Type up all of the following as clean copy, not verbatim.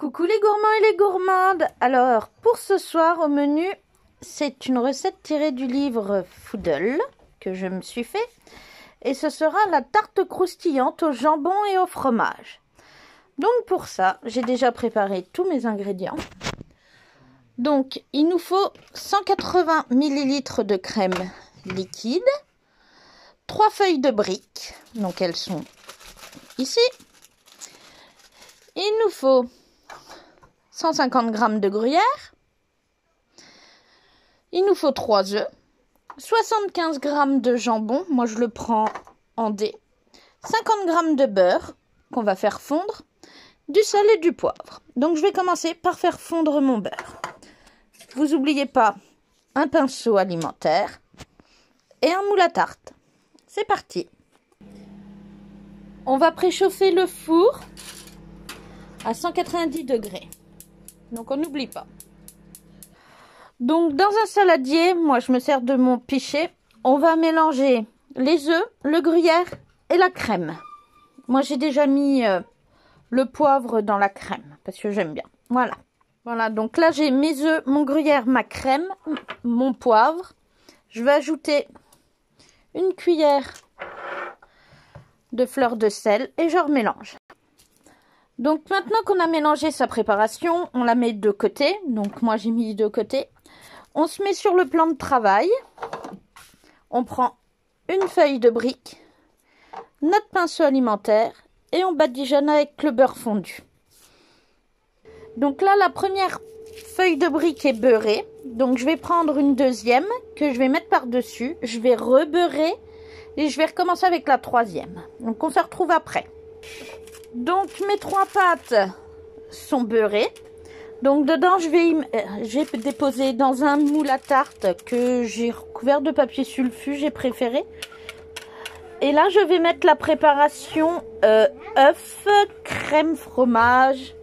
Coucou les gourmands et les gourmandes. Alors pour ce soir au menu, c'est une recette tirée du livre Foodle que je me suis fait. Et ce sera la tarte croustillante au jambon et au fromage. Donc pour ça, j'ai déjà préparé tous mes ingrédients. Donc il nous faut 180 ml de crème liquide, 3 feuilles de briques, donc elles sont ici. Il nous faut 150 g de gruyère, il nous faut 3 œufs, 75 g de jambon, moi je le prends en dés, 50 g de beurre qu'on va faire fondre, du sel et du poivre. Donc je vais commencer par faire fondre mon beurre. Vous n'oubliez pas un pinceau alimentaire et un moule à tarte. C'est parti. On va préchauffer le four à 190 degrés. Donc on n'oublie pas. Donc dans un saladier, moi je me sers de mon pichet. On va mélanger les œufs, le gruyère et la crème. Moi j'ai déjà mis le poivre dans la crème parce que j'aime bien. Voilà. Voilà, donc là j'ai mes œufs, mon gruyère, ma crème, mon poivre. Je vais ajouter une cuillère de fleur de sel et je remélange. Donc maintenant qu'on a mélangé sa préparation, on la met de côté. Donc moi j'ai mis de côté. On se met sur le plan de travail. On prend une feuille de brique, notre pinceau alimentaire et on badigeonne avec le beurre fondu. Donc là la première feuille de brique est beurrée. Donc je vais prendre une deuxième que je vais mettre par-dessus. Je vais rebeurrer et je vais recommencer avec la troisième. Donc on se retrouve après. Donc mes 3 pâtes sont beurrées. Donc dedans je vais déposer dans un moule à tarte que j'ai recouvert de papier sulfu, j'ai préféré. Et là je vais mettre la préparation œuf, crème, fromage,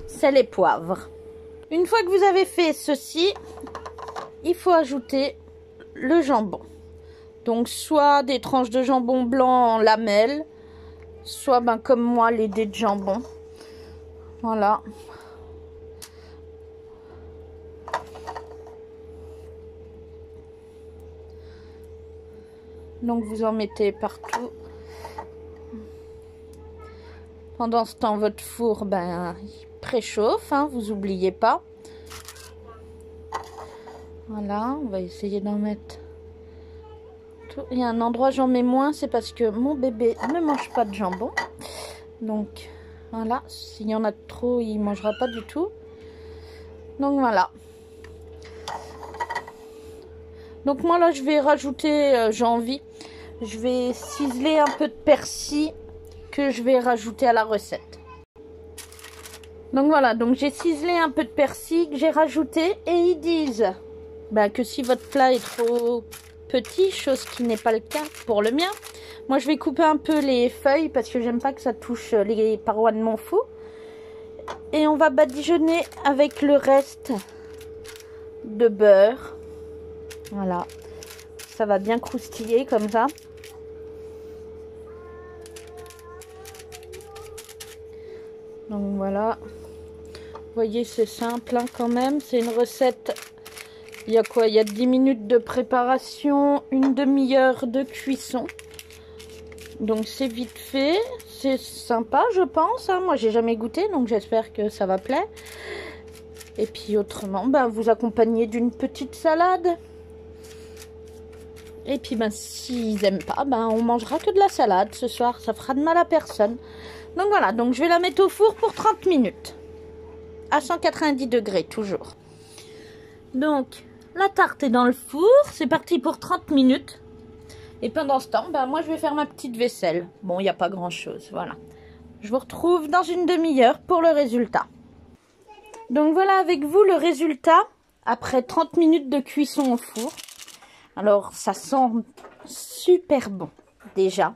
sel et poivre. Une fois que vous avez fait ceci, il faut ajouter le jambon. Donc soit des tranches de jambon blanc en lamelles, soit comme moi les dés de jambon. Voilà. Donc vous en mettez partout. Pendant ce temps, votre four il préchauffe, hein, vous n'oubliez pas. Voilà, on va essayer d'en mettre tout. Il y a un endroit j'en mets moins, c'est parce que mon bébé ne mange pas de jambon. Donc voilà, s'il y en a trop, il ne mangera pas du tout. Donc voilà. Donc moi là je vais rajouter, j'ai envie, je vais ciseler un peu de persil que je vais rajouter à la recette. Donc voilà, donc j'ai ciselé un peu de persil que j'ai rajouté et ils disent que si votre plat est trop petit, chose qui n'est pas le cas pour le mien, moi je vais couper un peu les feuilles parce que j'aime pas que ça touche les parois de mon four. Et on va badigeonner avec le reste de beurre. Voilà, ça va bien croustiller comme ça. Donc voilà, vous voyez c'est simple hein, quand même, c'est une recette, il y a quoi, il y a 10 minutes de préparation, une demi-heure de cuisson. Donc c'est vite fait, c'est sympa je pense, hein. Moi j'ai jamais goûté donc j'espère que ça va plaire. Et puis autrement, vous accompagnez d'une petite salade. Et puis s'ils n'aiment pas, on mangera que de la salade ce soir, ça fera de mal à personne. Donc voilà, donc je vais la mettre au four pour 30 minutes. À 190 degrés toujours. Donc la tarte est dans le four, c'est parti pour 30 minutes. Et pendant ce temps, moi je vais faire ma petite vaisselle. Bon, il n'y a pas grand chose, voilà. Je vous retrouve dans une demi-heure pour le résultat. Donc voilà avec vous le résultat après 30 minutes de cuisson au four. Alors ça sent super bon déjà.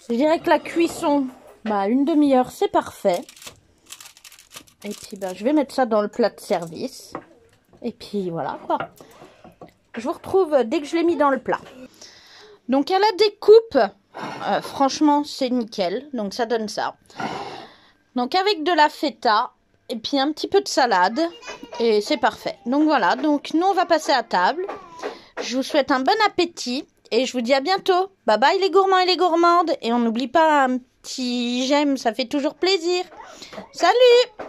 Je dirais que la cuisson, une demi-heure c'est parfait. Et puis je vais mettre ça dans le plat de service. Et puis voilà quoi. Je vous retrouve dès que je l'ai mis dans le plat. Donc à la découpe, franchement c'est nickel. Donc ça donne ça. Donc avec de la feta et puis un petit peu de salade et c'est parfait. Donc voilà, donc nous on va passer à table. Je vous souhaite un bon appétit et je vous dis à bientôt. Bye bye les gourmands et les gourmandes. Et on n'oublie pas un petit j'aime, ça fait toujours plaisir. Salut!